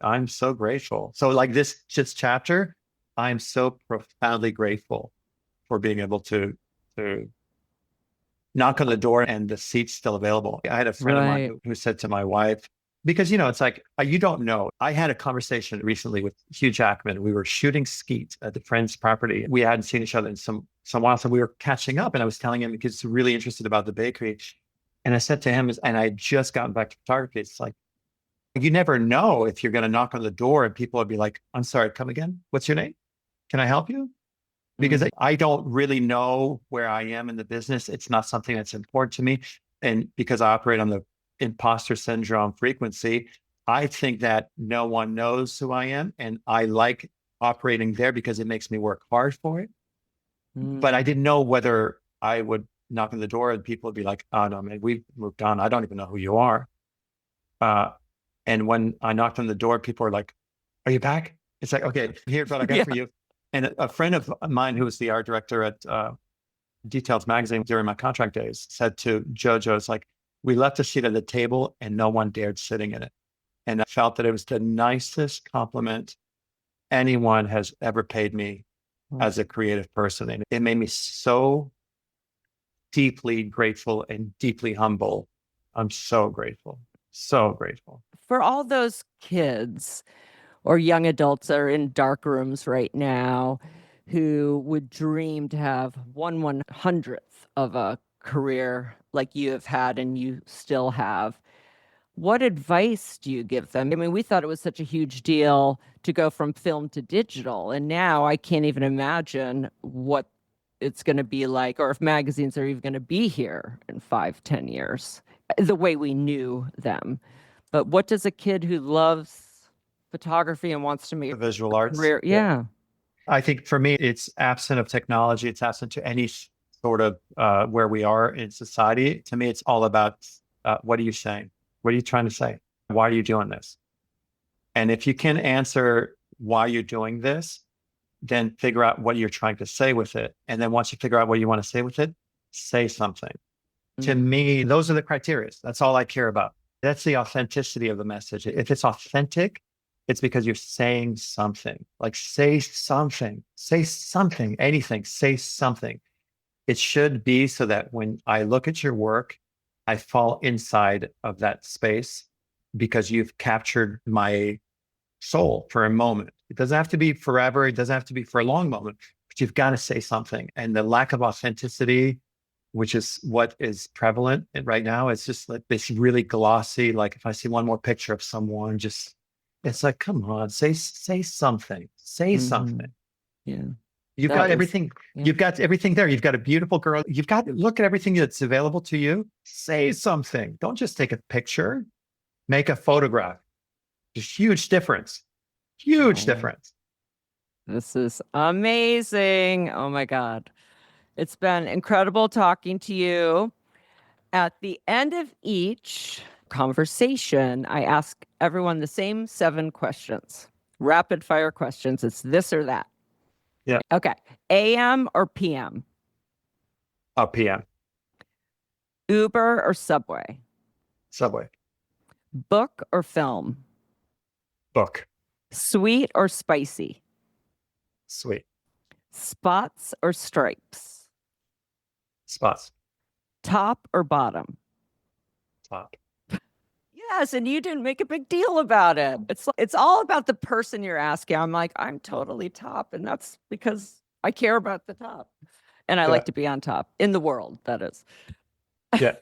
I'm so grateful. So like this just chapter, I'm so profoundly grateful for being able to knock on the door and the seat's still available. I had a friend of mine Right. who said to my wife, because it's like you don't know. I had a conversation recently with Hugh Jackman. We were shooting skeet at the friend's property. We hadn't seen each other in some while, so we were catching up. And I was telling him because he's really interested about the bakery. And I said to him, and I had just gotten back to photography. It's like you never know if you're going to knock on the door and people will be like, "I'm sorry, come again. What's your name? Can I help you?" Because Mm. I don't really know where I am in the business. It's not something that's important to me. And because I operate on the imposter syndrome frequency, I think that no one knows who I am. And I like operating there because it makes me work hard for it. But I Mm. didn't know whether I would knock on the door and people would be like, oh no, man, we've moved on. I don't even know who you are. Uh, and when I knocked on the door, people were like, are you back? It's like, okay, here's what I got Yeah. for you. And a friend of mine who was the art director at Details magazine during my contract days said to Jojo, it's like, we left a seat at the table and no one dared sitting in it. And I felt that it was the nicest compliment anyone has ever paid me as a creative person. And it made me so deeply grateful and deeply humble. I'm so grateful. So grateful. For all those kids or young adults that are in dark rooms right now who would dream to have 1/100th of a career like you have had and you still have, what advice do you give them? I mean, we thought it was such a huge deal to go from film to digital, and now I can't even imagine what it's going to be like, or if magazines are even going to be here in 5, 10 years, the way we knew them. But what does a kid who loves photography and wants to make The visual a arts. career? Yeah. Yeah. I think for me, it's absent of technology. It's absent to any sort of where we are in society. To me, it's all about what are you saying? What are you trying to say? Why are you doing this? And if you can answer why you're doing this, then figure out what you're trying to say with it. And then once you figure out what you want to say with it, say something. To me, those are the criteria. That's all I care about. That's the authenticity of the message. If it's authentic, it's because you're saying something. Like say something, anything, say something. It should be so that when I look at your work, I fall inside of that space because you've captured my soul for a moment. It doesn't have to be forever. It doesn't have to be for a long moment, but you've got to say something. And the lack of authenticity, which is what is prevalent right now, it's just like this really glossy, like if I see one more picture of someone, just, it's like, come on, say something, say something. Yeah. You've got everything. You've got everything there. You've got a beautiful girl. You've got, look at everything that's available to you. Say something. Don't just take a picture, make a photograph. There's huge difference. Huge difference. This is amazing. Oh my God. It's been incredible talking to you. At the end of each conversation, I ask everyone the same 7 questions, rapid fire questions. It's this or that. Yeah. Okay. AM or PM? PM. Uber or Subway? Subway. Book or film? Book. Sweet or spicy? Sweet. Spots or stripes? Spots. Top or bottom? Top. Yes, and you didn't make a big deal about it. It's all about the person you're asking. I'm like, I'm totally top, and that's because I care about the top. And I like to be on top in the world, that is. Yeah.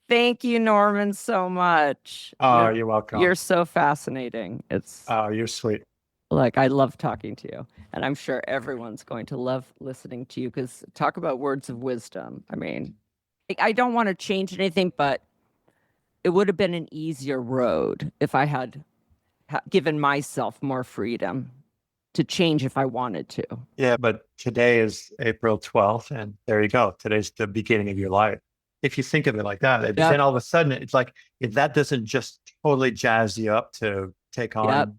Thank you, Norman, so much. Oh, you're welcome. You're so fascinating. You're sweet. Like, I love talking to you. And I'm sure everyone's going to love listening to you because talk about words of wisdom. I mean, I don't want to change anything, but it would have been an easier road if I had given myself more freedom to change if I wanted to. Yeah, but today is April 12th, and there you go. Today's the beginning of your life. If you think of it like that, then all of a sudden, it's like, if that doesn't just totally jazz you up to take on,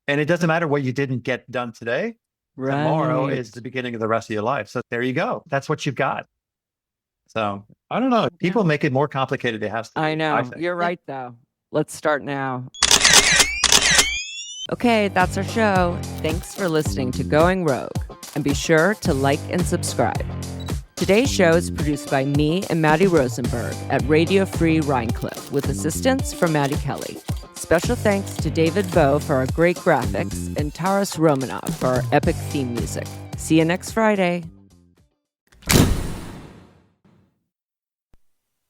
and it doesn't matter what you didn't get done today, tomorrow is the beginning of the rest of your life. So there you go. That's what you've got. So I don't know. People make it more complicated than it has to be. I know. You're right, though. Let's start now. Okay, that's our show. Thanks for listening to Going Rogue. And be sure to like and subscribe. Today's show is produced by me and Maddie Rosenberg at Radio Free Rhinecliff with assistance from Maddie Kelly. Special thanks to David Bowe for our great graphics and Taras Romanov for our epic theme music. See you next Friday.